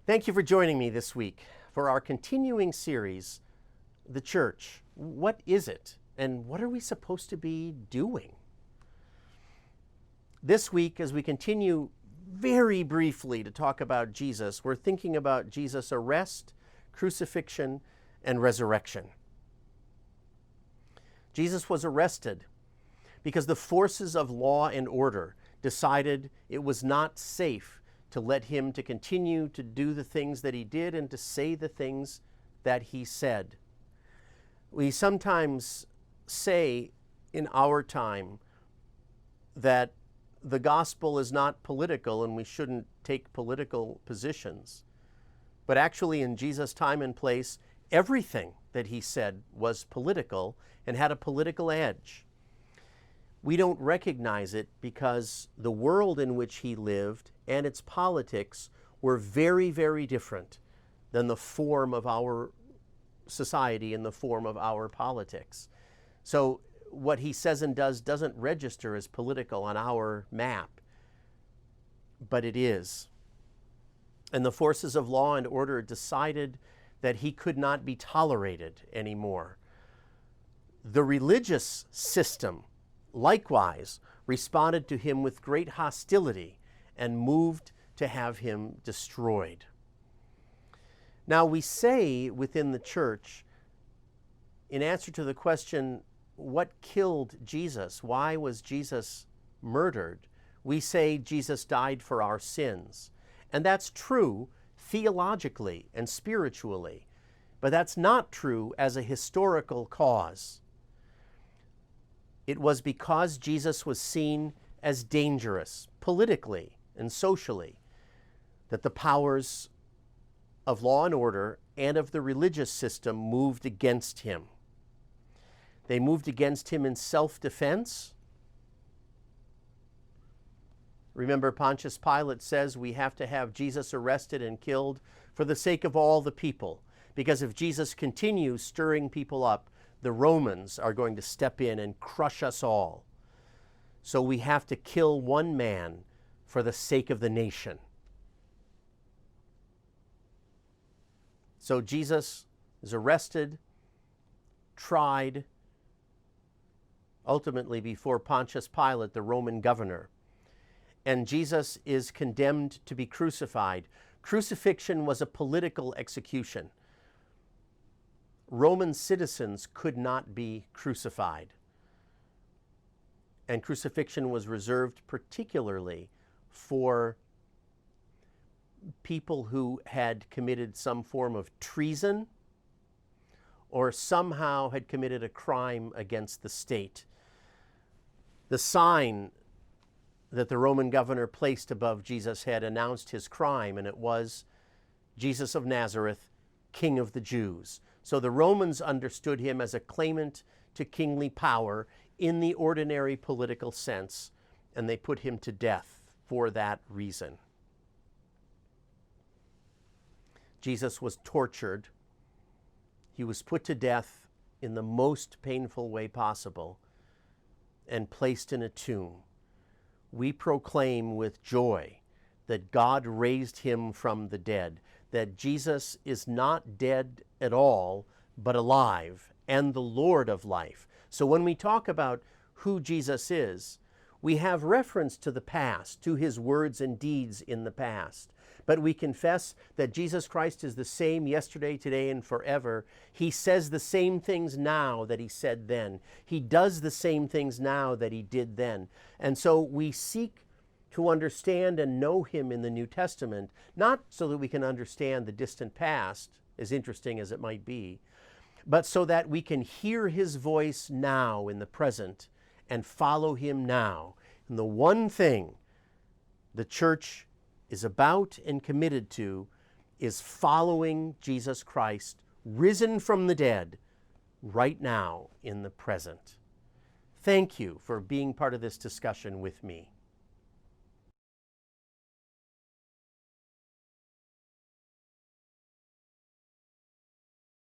Thank you for joining me this week for our continuing series, The Church. What is it, and what are we supposed to be doing? This week, as we continue very briefly to talk about Jesus, we're thinking about Jesus' arrest, crucifixion, and resurrection. Jesus was arrested because the forces of law and order decided it was not safe to let him to continue to do the things that he did and to say the things that he said. We sometimes say in our time that the gospel is not political and we shouldn't take political positions. But actually in Jesus' time and place, everything that he said was political and had a political edge. We don't recognize it because the world in which he lived and its politics were very, very different than the form of our society and the form of our politics. So what he says and does doesn't register as political on our map, but it is. And the forces of law and order decided that he could not be tolerated anymore. The religious system likewise responded to him with great hostility and moved to have him destroyed. Now we say within the church, in answer to the question, what killed Jesus? Why was Jesus murdered? We say Jesus died for our sins. And that's true theologically and spiritually, but that's not true as a historical cause. It was because Jesus was seen as dangerous politically and socially that the powers of law and order and of the religious system moved against him. They moved against him in self-defense. Remember, Pontius Pilate says we have to have Jesus arrested and killed for the sake of all the people, because if Jesus continues stirring people up, the Romans are going to step in and crush us all. So we have to kill one man for the sake of the nation. So Jesus is arrested, tried, ultimately before Pontius Pilate, the Roman governor. And Jesus is condemned to be crucified. Crucifixion was a political execution. Roman citizens could not be crucified. And crucifixion was reserved particularly for people who had committed some form of treason or somehow had committed a crime against the state. The sign that the Roman governor placed above Jesus' head announced his crime, and it was Jesus of Nazareth, King of the Jews. So the Romans understood him as a claimant to kingly power in the ordinary political sense, and they put him to death for that reason. Jesus was tortured. He was put to death in the most painful way possible and placed in a tomb. We proclaim with joy that God raised him from the dead, that Jesus is not dead at all, but alive and the Lord of life. So when we talk about who Jesus is, we have reference to the past, to his words and deeds in the past. But we confess that Jesus Christ is the same yesterday, today, and forever. He says the same things now that he said then. He does the same things now that he did then. And so we seek to understand and know him in the New Testament, not so that we can understand the distant past, as interesting as it might be, but so that we can hear his voice now in the present and follow him now. And the one thing the church is about and committed to is following Jesus Christ, risen from the dead, right now in the present. Thank you for being part of this discussion with me.